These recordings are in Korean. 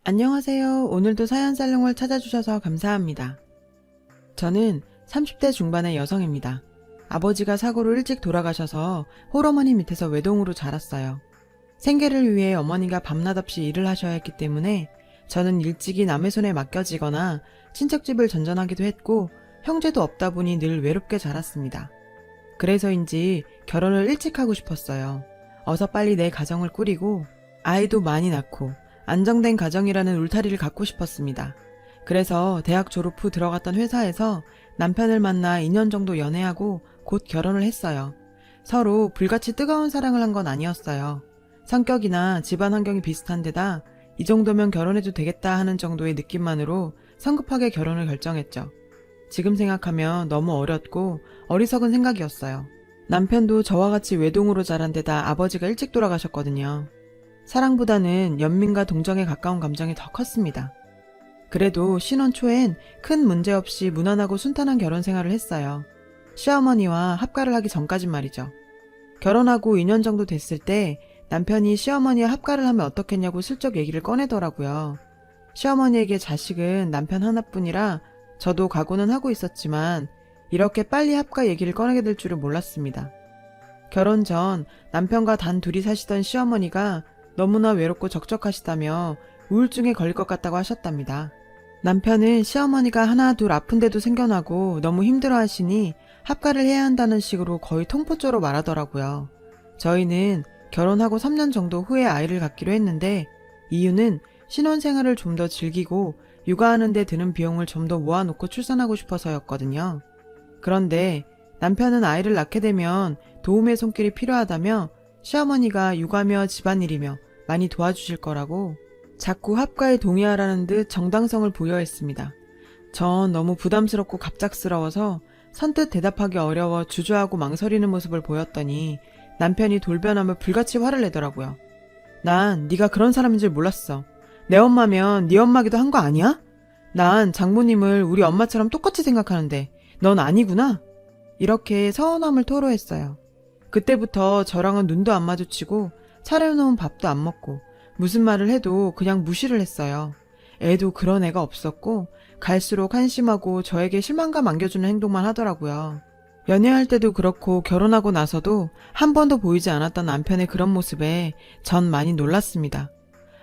안녕하세요. 오늘도 사연살롱을 찾아주셔서 감사합니다. 저는 30대 중반의 여성입니다. 아버지가 사고로 일찍 돌아가셔서 홀어머니 밑에서 외동으로 자랐어요. 생계를 위해 어머니가 밤낮 없이 일을 하셔야 했기 때문에 저는 일찍이 남의 손에 맡겨지거나 친척집을 전전하기도 했고 형제도 없다 보니 늘 외롭게 자랐습니다. 그래서인지 결혼을 일찍 하고 싶었어요. 어서 빨리 내 가정을 꾸리고 아이도 많이 낳고 안정된 가정이라는 울타리를 갖고 싶었습니다. 그래서 대학 졸업 후 들어갔던 회사에서 남편을 만나 2년 정도 연애하고 곧 결혼을 했어요. 서로 불같이 뜨거운 사랑을 한 건 아니었어요. 성격이나 집안 환경이 비슷한 데다 이 정도면 결혼해도 되겠다 하는 정도의 느낌만으로 성급하게 결혼을 결정했죠. 지금 생각하면 너무 어렸고 어리석은 생각이었어요. 남편도 저와 같이 외동으로 자란 데다 아버지가 일찍 돌아가셨거든요. 사랑보다는 연민과 동정에 가까운 감정이 더 컸습니다. 그래도 신혼 초엔 큰 문제 없이 무난하고 순탄한 결혼 생활을 했어요. 시어머니와 합가를 하기 전까진 말이죠. 결혼하고 2년 정도 됐을 때 남편이 시어머니와 합가를 하면 어떻겠냐고 슬쩍 얘기를 꺼내더라고요. 시어머니에게 자식은 남편 하나뿐이라 저도 각오는 하고 있었지만 이렇게 빨리 합가 얘기를 꺼내게 될 줄은 몰랐습니다. 결혼 전 남편과 단 둘이 사시던 시어머니가 너무나 외롭고 적적하시다며 우울증에 걸릴 것 같다고 하셨답니다. 남편은 시어머니가 하나 둘 아픈데도 생겨나고 너무 힘들어하시니 합가를 해야 한다는 식으로 거의 통포조로 말하더라고요. 저희는 결혼하고 3년 정도 후에 아이를 갖기로 했는데 이유는 신혼생활을 좀 더 즐기고 육아하는 데 드는 비용을 좀 더 모아놓고 출산하고 싶어서였거든요. 그런데 남편은 아이를 낳게 되면 도움의 손길이 필요하다며 시어머니가 육아며 집안일이며 많이 도와주실 거라고 자꾸 합가에 동의하라는 듯 정당성을 부여했습니다. 전 너무 부담스럽고 갑작스러워서 선뜻 대답하기 어려워 주저하고 망설이는 모습을 보였더니 남편이 돌변하며 불같이 화를 내더라고요. 난 네가 그런 사람인 줄 몰랐어. 내 엄마면 네 엄마기도 한 거 아니야? 난 장모님을 우리 엄마처럼 똑같이 생각하는데 넌 아니구나? 이렇게 서운함을 토로했어요. 그때부터 저랑은 눈도 안 마주치고 차려놓은 밥도 안 먹고 무슨 말을 해도 그냥 무시를 했어요. 애도 그런 애가 없었고 갈수록 한심하고 저에게 실망감 안겨주는 행동만 하더라고요. 연애할 때도 그렇고 결혼하고 나서도 한 번도 보이지 않았던 남편의 그런 모습에 전 많이 놀랐습니다.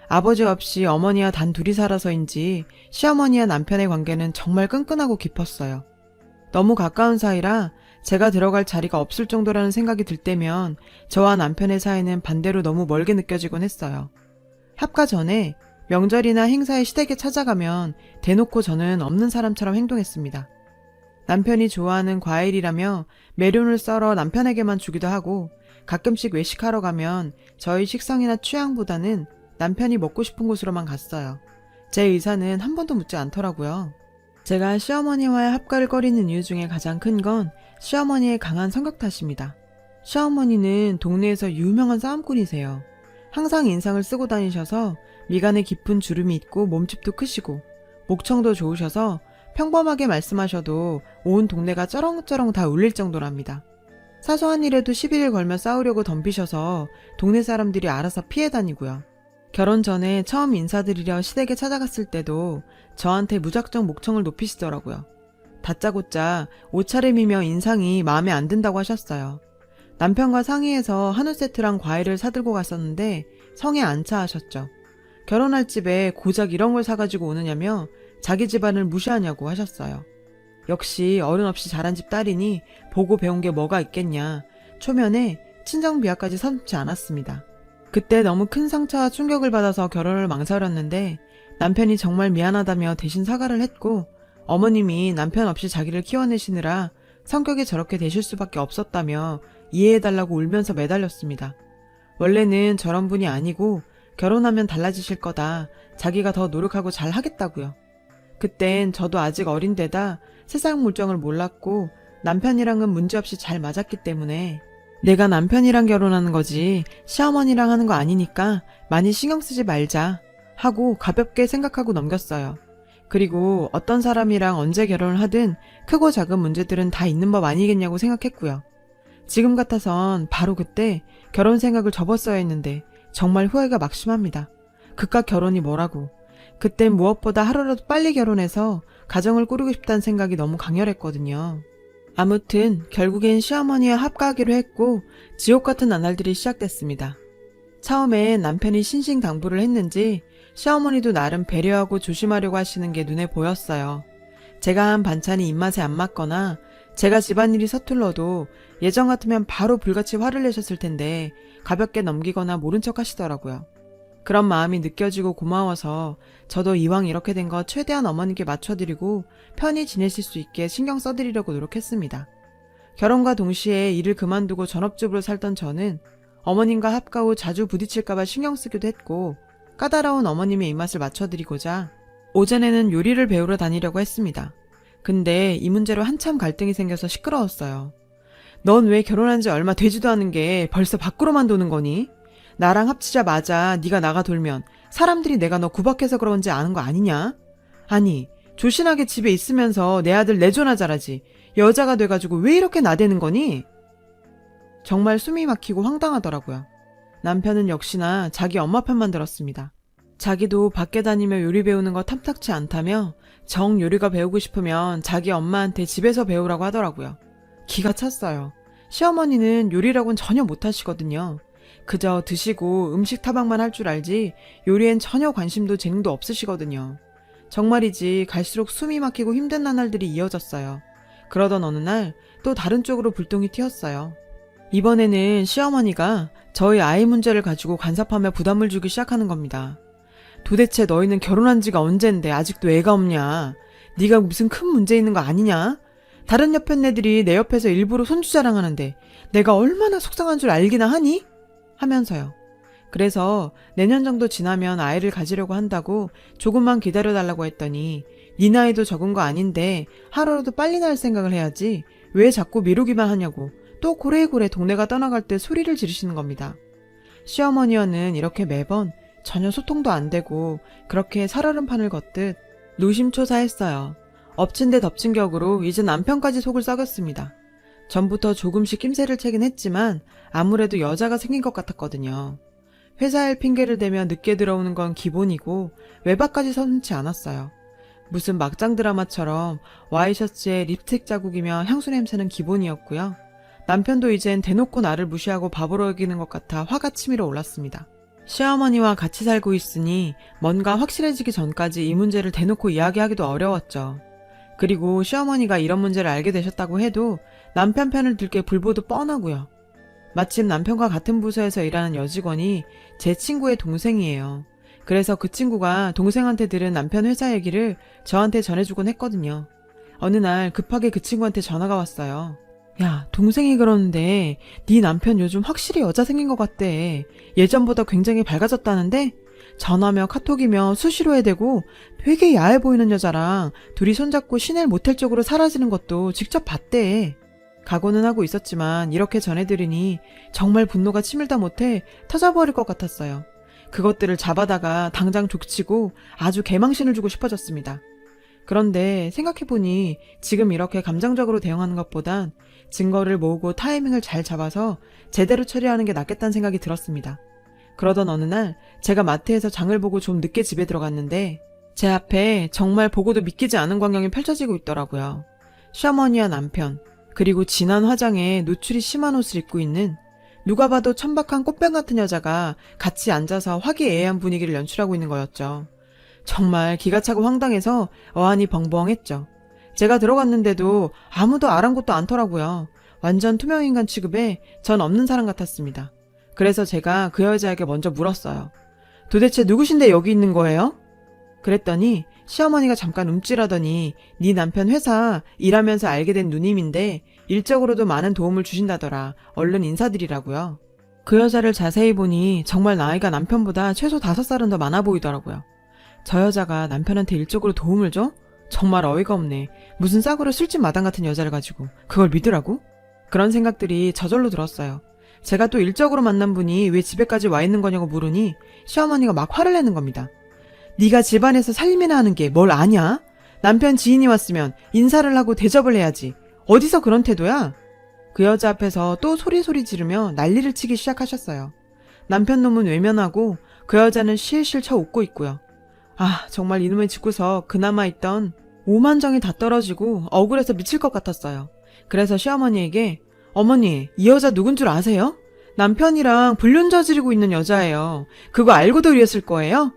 아버지 없이 어머니와 단 둘이 살아서인지 시어머니와 남편의 관계는 정말 끈끈하고 깊었어요. 너무 가까운 사이라 제가 들어갈 자리가 없을 정도라는 생각이 들 때면 저와 남편의 사이는 반대로 너무 멀게 느껴지곤 했어요. 합가 전에 명절이나 행사에 시댁에 찾아가면 대놓고 저는 없는 사람처럼 행동했습니다. 남편이 좋아하는 과일이라며 메론을 썰어 남편에게만 주기도 하고 가끔씩 외식하러 가면 저희 식성이나 취향보다는 남편이 먹고 싶은 곳으로만 갔어요. 제 의사는 한 번도 묻지 않더라고요. 제가 시어머니와의 합가를 꺼리는 이유 중에 가장 큰 건 시어머니의 강한 성격 탓입니다. 시어머니는 동네에서 유명한 싸움꾼이세요. 항상 인상을 쓰고 다니셔서 미간에 깊은 주름이 있고 몸집도 크시고 목청도 좋으셔서 평범하게 말씀하셔도 온 동네가 쩌렁쩌렁 다 울릴 정도랍니다. 사소한 일에도 시비를 걸며 싸우려고 덤비셔서 동네 사람들이 알아서 피해 다니고요. 결혼 전에 처음 인사드리려 시댁에 찾아갔을 때도 저한테 무작정 목청을 높이시더라고요. 다짜고짜 옷차림이며 인상이 마음에 안 든다고 하셨어요. 남편과 상의해서 한우 세트랑 과일을 사들고 갔었는데 성에 안 차 하셨죠. 결혼할 집에 고작 이런 걸 사가지고 오느냐며 자기 집안을 무시하냐고 하셨어요. 역시 어른 없이 자란 집 딸이니 보고 배운 게 뭐가 있겠냐. 초면에 친정 비하까지 서슴지 않았습니다. 그때 너무 큰 상처와 충격을 받아서 결혼을 망설였는데 남편이 정말 미안하다며 대신 사과를 했고 어머님이 남편 없이 자기를 키워내시느라 성격이 저렇게 되실 수밖에 없었다며 이해해달라고 울면서 매달렸습니다. 원래는 저런 분이 아니고 결혼하면 달라지실 거다. 자기가 더 노력하고 잘 하겠다고요. 그땐 저도 아직 어린 데다 세상 물정을 몰랐고 남편이랑은 문제없이 잘 맞았기 때문에 내가 남편이랑 결혼하는 거지 시어머니랑 하는 거 아니니까 많이 신경 쓰지 말자 하고 가볍게 생각하고 넘겼어요. 그리고 어떤 사람이랑 언제 결혼을 하든 크고 작은 문제들은 다 있는 법 아니겠냐고 생각했고요. 지금 같아선 바로 그때 결혼 생각을 접었어야 했는데 정말 후회가 막심합니다. 그깟 결혼이 뭐라고. 그땐 무엇보다 하루라도 빨리 결혼해서 가정을 꾸리고 싶다는 생각이 너무 강렬했거든요. 아무튼 결국엔 시어머니와 합가하기로 했고 지옥 같은 나날들이 시작됐습니다. 처음엔 남편이 신신당부를 했는지 시어머니도 나름 배려하고 조심하려고 하시는 게 눈에 보였어요. 제가 한 반찬이 입맛에 안 맞거나 제가 집안일이 서툴러도 예전 같으면 바로 불같이 화를 내셨을 텐데 가볍게 넘기거나 모른 척 하시더라고요. 그런 마음이 느껴지고 고마워서 저도 이왕 이렇게 된 거 최대한 어머니께 맞춰드리고 편히 지내실 수 있게 신경 써드리려고 노력했습니다. 결혼과 동시에 일을 그만두고 전업주부로 살던 저는 어머님과 합가 후 자주 부딪힐까봐 신경 쓰기도 했고 까다로운 어머님의 입맛을 맞춰드리고자 오전에는 요리를 배우러 다니려고 했습니다. 근데 이 문제로 한참 갈등이 생겨서 시끄러웠어요. 넌 왜 결혼한 지 얼마 되지도 않은 게 벌써 밖으로만 도는 거니? 나랑 합치자마자 네가 나가 돌면 사람들이 내가 너 구박해서 그런지 아는 거 아니냐? 아니, 조신하게 집에 있으면서 내 아들 내조나 잘하지. 여자가 돼가지고 왜 이렇게 나대는 거니? 정말 숨이 막히고 황당하더라고요. 남편은 역시나 자기 엄마 편만 들었습니다. 자기도 밖에 다니며 요리 배우는 거 탐탁치 않다며 정 요리가 배우고 싶으면 자기 엄마한테 집에서 배우라고 하더라고요. 기가 찼어요. 시어머니는 요리라고는 전혀 못하시거든요. 그저 드시고 음식 타박만 할 줄 알지 요리엔 전혀 관심도 재능도 없으시거든요. 정말이지 갈수록 숨이 막히고 힘든 나날들이 이어졌어요. 그러던 어느 날 또 다른 쪽으로 불똥이 튀었어요. 이번에는 시어머니가 저희 아이 문제를 가지고 간섭하며 부담을 주기 시작하는 겁니다. 도대체 너희는 결혼한 지가 언젠데 아직도 애가 없냐? 네가 무슨 큰 문제 있는 거 아니냐? 다른 옆에 애들이 내 옆에서 일부러 손주 자랑하는데 내가 얼마나 속상한 줄 알기나 하니? 하면서요. 그래서 내년 정도 지나면 아이를 가지려고 한다고 조금만 기다려달라고 했더니 네 나이도 적은 거 아닌데 하루라도 빨리 낳을 생각을 해야지 왜 자꾸 미루기만 하냐고 또 고래고래 동네가 떠나갈 때 소리를 지르시는 겁니다. 시어머니와는 이렇게 매번 전혀 소통도 안 되고 그렇게 살얼음판을 걷듯 노심초사했어요. 엎친 데 덮친 격으로 이제 남편까지 속을 썩였습니다. 전부터 조금씩 낌새를 채긴 했지만 아무래도 여자가 생긴 것 같았거든요. 회사 일 핑계를 대며 늦게 들어오는 건 기본이고 외박까지 서슴지 않았어요. 무슨 막장 드라마처럼 와이셔츠에 립스틱 자국이며 향수 냄새는 기본이었고요. 남편도 이젠 대놓고 나를 무시하고 바보로 여기는 것 같아 화가 치밀어 올랐습니다. 시어머니와 같이 살고 있으니 뭔가 확실해지기 전까지 이 문제를 대놓고 이야기하기도 어려웠죠. 그리고 시어머니가 이런 문제를 알게 되셨다고 해도 남편 편을 들 게 불보듯 뻔하고요. 마침 남편과 같은 부서에서 일하는 여직원이 제 친구의 동생이에요. 그래서 그 친구가 동생한테 들은 남편 회사 얘기를 저한테 전해주곤 했거든요. 어느 날 급하게 그 친구한테 전화가 왔어요. 야, 동생이 그러는데 네 남편 요즘 확실히 여자 생긴 것 같대. 예전보다 굉장히 밝아졌다는데? 전화며 카톡이며 수시로 해대고 되게 야해 보이는 여자랑 둘이 손잡고 시내 모텔 쪽으로 사라지는 것도 직접 봤대. 각오는 하고 있었지만 이렇게 전해드리니 정말 분노가 치밀다 못해 터져버릴 것 같았어요. 그것들을 잡아다가 당장 족치고 아주 개망신을 주고 싶어졌습니다. 그런데 생각해보니 지금 이렇게 감정적으로 대응하는 것보단 증거를 모으고 타이밍을 잘 잡아서 제대로 처리하는 게 낫겠다는 생각이 들었습니다. 그러던 어느 날 제가 마트에서 장을 보고 좀 늦게 집에 들어갔는데 제 앞에 정말 보고도 믿기지 않은 광경이 펼쳐지고 있더라고요. 시어머니와 남편, 그리고 진한 화장에 노출이 심한 옷을 입고 있는 누가 봐도 천박한 꽃뱀 같은 여자가 같이 앉아서 화기애애한 분위기를 연출하고 있는 거였죠. 정말 기가 차고 황당해서 어안이 벙벙했죠. 제가 들어갔는데도 아무도 아랑곳도 않더라고요. 완전 투명인간 취급에 전 없는 사람 같았습니다. 그래서 제가 그 여자에게 먼저 물었어요. 도대체 누구신데 여기 있는 거예요? 그랬더니 시어머니가 잠깐 움찔하더니 네 남편 회사 일하면서 알게 된 누님인데 일적으로도 많은 도움을 주신다더라. 얼른 인사드리라고요. 그 여자를 자세히 보니 정말 나이가 남편보다 최소 5살은 더 많아 보이더라고요. 저 여자가 남편한테 일적으로 도움을 줘? 정말 어이가 없네. 무슨 싸구려 술집 마당 같은 여자를 가지고 그걸 믿으라고? 그런 생각들이 저절로 들었어요. 제가 또 일적으로 만난 분이 왜 집에까지 와 있는 거냐고 물으니 시어머니가 막 화를 내는 겁니다. 네가 집안에서 살림이나 하는 게 뭘 아냐? 남편 지인이 왔으면 인사를 하고 대접을 해야지. 어디서 그런 태도야? 그 여자 앞에서 또 소리 지르며 난리를 치기 시작하셨어요. 남편 놈은 외면하고 그 여자는 실실 쳐 웃고 있고요. 정말 이놈의 집구석 그나마 있던 5만 정이 다 떨어지고 억울해서 미칠 것 같았어요. 그래서 시어머니에게 어머니, 이 여자 누군 줄 아세요? 남편이랑 불륜 저지르고 있는 여자예요. 그거 알고도 이랬을 거예요?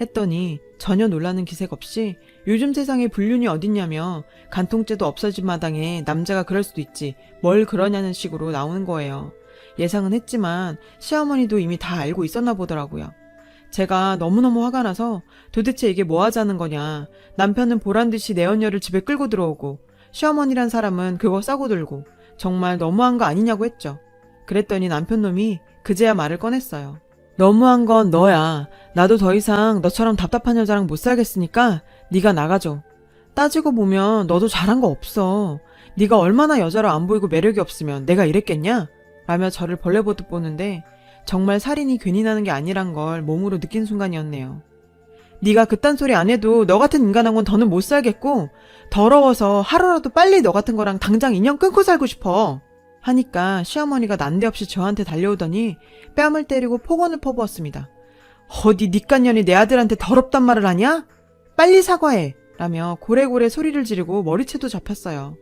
했더니 전혀 놀라는 기색 없이 요즘 세상에 불륜이 어딨냐며 간통죄도 없어진 마당에 남자가 그럴 수도 있지 뭘 그러냐는 식으로 나오는 거예요. 예상은 했지만 시어머니도 이미 다 알고 있었나 보더라고요. 제가 너무너무 화가 나서 도대체 이게 뭐 하자는 거냐. 남편은 보란듯이 내 언녀를 집에 끌고 들어오고 시어머니란 사람은 그거 싸고 들고 정말 너무한 거 아니냐고 했죠. 그랬더니 남편놈이 그제야 말을 꺼냈어요. 너무한 건 너야. 나도 더 이상 너처럼 답답한 여자랑 못 살겠으니까 네가 나가줘. 따지고 보면 너도 잘한 거 없어. 네가 얼마나 여자로 안 보이고 매력이 없으면 내가 이랬겠냐? 라며 저를 벌레 보듯 보는데 정말 살인이 괜히 나는 게 아니란 걸 몸으로 느낀 순간이었네요. 네가 그딴 소리 안 해도 너 같은 인간하고는 더는 못 살겠고 더러워서 하루라도 빨리 너 같은 거랑 당장 인연 끊고 살고 싶어. 하니까 시어머니가 난데없이 저한테 달려오더니 뺨을 때리고 폭언을 퍼부었습니다. 어디 니깟 년이 내 아들한테 더럽단 말을 하냐? 빨리 사과해! 라며 고래고래 소리를 지르고 머리채도 잡혔어요.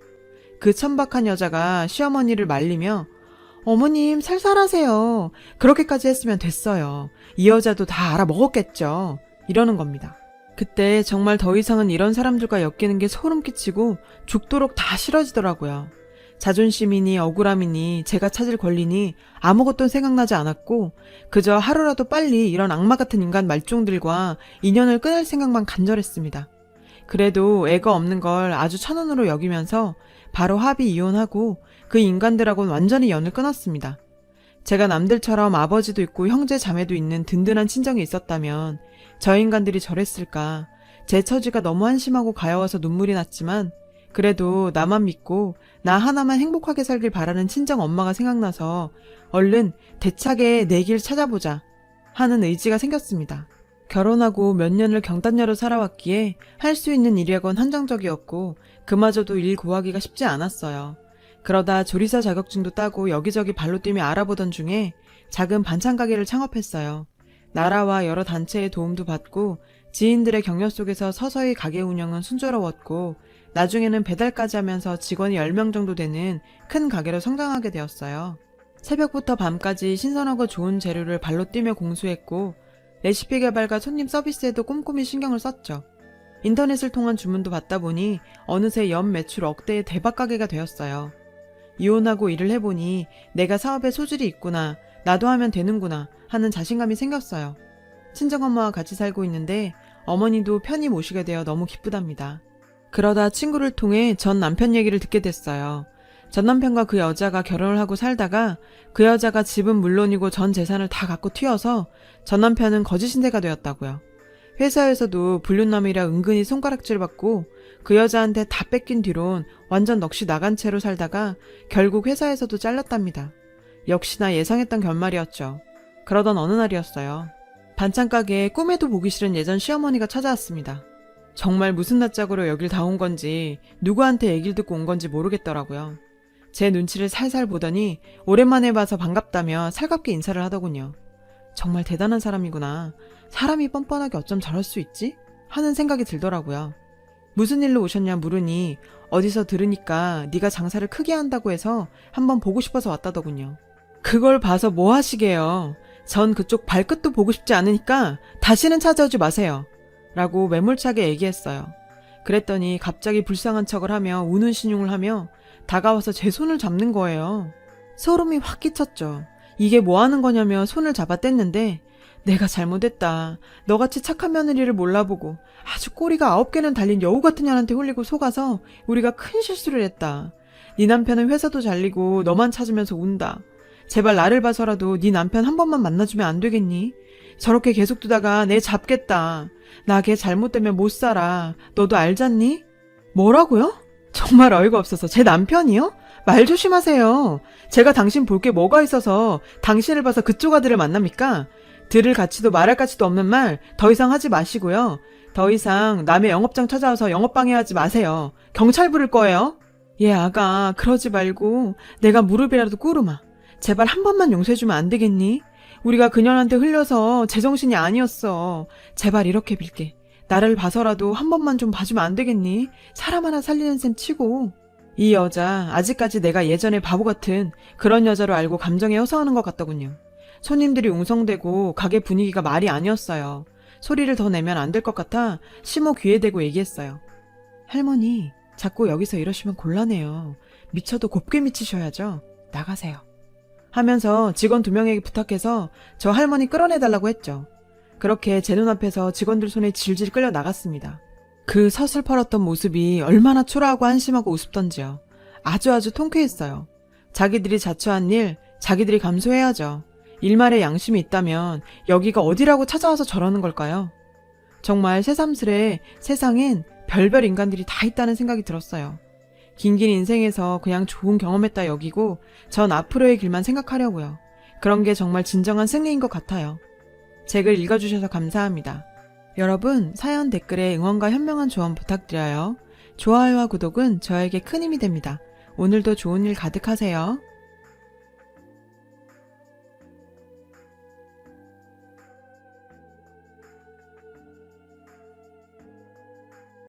그 천박한 여자가 시어머니를 말리며 어머님 살살하세요. 그렇게까지 했으면 됐어요. 이 여자도 다 알아먹었겠죠. 이러는 겁니다. 그때 정말 더 이상은 이런 사람들과 엮이는 게 소름 끼치고 죽도록 다 싫어지더라고요. 자존심이니 억울함이니 제가 찾을 권리니 아무것도 생각나지 않았고 그저 하루라도 빨리 이런 악마 같은 인간 말종들과 인연을 끊을 생각만 간절했습니다. 그래도 애가 없는 걸 아주 천운으로 여기면서 바로 합의 이혼하고 그 인간들하고는 완전히 연을 끊었습니다. 제가 남들처럼 아버지도 있고 형제 자매도 있는 든든한 친정이 있었다면 저 인간들이 저랬을까. 제 처지가 너무 한심하고 가여워서 눈물이 났지만 그래도 나만 믿고 나 하나만 행복하게 살길 바라는 친정 엄마가 생각나서 얼른 대차게 내 길 찾아보자 하는 의지가 생겼습니다. 결혼하고 몇 년을 경단녀로 살아왔기에 할 수 있는 일이라곤 한정적이었고 그마저도 일 구하기가 쉽지 않았어요. 그러다 조리사 자격증도 따고 여기저기 발로 뛰며 알아보던 중에 작은 반찬 가게를 창업했어요. 나라와 여러 단체의 도움도 받고 지인들의 격려 속에서 서서히 가게 운영은 순조로웠고 나중에는 배달까지 하면서 직원이 10명 정도 되는 큰 가게로 성장하게 되었어요. 새벽부터 밤까지 신선하고 좋은 재료를 발로 뛰며 공수했고 레시피 개발과 손님 서비스에도 꼼꼼히 신경을 썼죠. 인터넷을 통한 주문도 받다 보니 어느새 연 매출 억대의 대박 가게가 되었어요. 이혼하고 일을 해보니 내가 사업에 소질이 있구나, 나도 하면 되는구나 하는 자신감이 생겼어요. 친정엄마와 같이 살고 있는데 어머니도 편히 모시게 되어 너무 기쁘답니다. 그러다 친구를 통해 전 남편 얘기를 듣게 됐어요. 전 남편과 그 여자가 결혼을 하고 살다가 그 여자가 집은 물론이고 전 재산을 다 갖고 튀어서 전 남편은 거지 신세가 되었다고요. 회사에서도 불륜남이라 은근히 손가락질 받고 그 여자한테 다 뺏긴 뒤론 완전 넋이 나간 채로 살다가 결국 회사에서도 잘렸답니다. 역시나 예상했던 결말이었죠. 그러던 어느 날이었어요. 반찬 가게에 꿈에도 보기 싫은 예전 시어머니가 찾아왔습니다. 정말 무슨 낯짝으로 여길 다 온 건지 누구한테 얘기를 듣고 온 건지 모르겠더라고요. 제 눈치를 살살 보더니 오랜만에 봐서 반갑다며 살갑게 인사를 하더군요. 정말 대단한 사람이구나. 사람이 뻔뻔하게 어쩜 저럴 수 있지? 하는 생각이 들더라고요. 무슨 일로 오셨냐 물으니 어디서 들으니까 네가 장사를 크게 한다고 해서 한번 보고 싶어서 왔다더군요. 그걸 봐서 뭐 하시게요. 전 그쪽 발끝도 보고 싶지 않으니까 다시는 찾아오지 마세요. 라고 매몰차게 얘기했어요. 그랬더니 갑자기 불쌍한 척을 하며 우는 신용을 하며 다가와서 제 손을 잡는 거예요. 소름이 확 끼쳤죠. 이게 뭐 하는 거냐며 손을 잡아 뗐는데 내가 잘못했다. 너같이 착한 며느리를 몰라보고 아주 꼬리가 9개는 달린 여우 같은 년한테 홀리고 속아서 우리가 큰 실수를 했다. 네 남편은 회사도 잘리고 너만 찾으면서 운다. 제발 나를 봐서라도 네 남편 한 번만 만나주면 안 되겠니? 저렇게 계속 두다가 내 잡겠다. 나 걔 잘못되면 못 살아. 너도 알잖니? 뭐라고요? 정말 어이가 없어서 제 남편이요? 말 조심하세요. 제가 당신 볼 게 뭐가 있어서 당신을 봐서 그쪽 아들을 만납니까? 들을 가치도 말할 가치도 없는 말 더 이상 하지 마시고요. 더 이상 남의 영업장 찾아와서 영업방해하지 마세요. 경찰 부를 거예요. 예, 아가 그러지 말고 내가 무릎이라도 꿇으마. 제발 한 번만 용서해주면 안 되겠니? 우리가 그년한테 흘려서 제정신이 아니었어. 제발 이렇게 빌게. 나를 봐서라도 한 번만 좀 봐주면 안 되겠니? 사람 하나 살리는 셈 치고. 이 여자 아직까지 내가 예전에 바보 같은 그런 여자로 알고 감정에 호소하는 것 같더군요. 손님들이 웅성대고 가게 분위기가 말이 아니었어요. 소리를 더 내면 안 될 것 같아 시모 귀에 대고 얘기했어요. 할머니, 자꾸 여기서 이러시면 곤란해요. 미쳐도 곱게 미치셔야죠. 나가세요. 하면서 직원 2명에게 부탁해서 저 할머니 끌어내달라고 했죠. 그렇게 제 눈앞에서 직원들 손에 질질 끌려 나갔습니다. 그 서슬퍼렇던 모습이 얼마나 초라하고 한심하고 우습던지요. 아주 통쾌했어요. 자기들이 자초한 일, 자기들이 감수해야죠. 일말의 양심이 있다면 여기가 어디라고 찾아와서 저러는 걸까요? 정말 새삼스레 세상엔 별별 인간들이 다 있다는 생각이 들었어요. 긴긴 인생에서 그냥 좋은 경험했다 여기고 전 앞으로의 길만 생각하려고요. 그런 게 정말 진정한 승리인 것 같아요. 제 글 읽어주셔서 감사합니다. 여러분, 사연 댓글에 응원과 현명한 조언 부탁드려요. 좋아요와 구독은 저에게 큰 힘이 됩니다. 오늘도 좋은 일 가득하세요.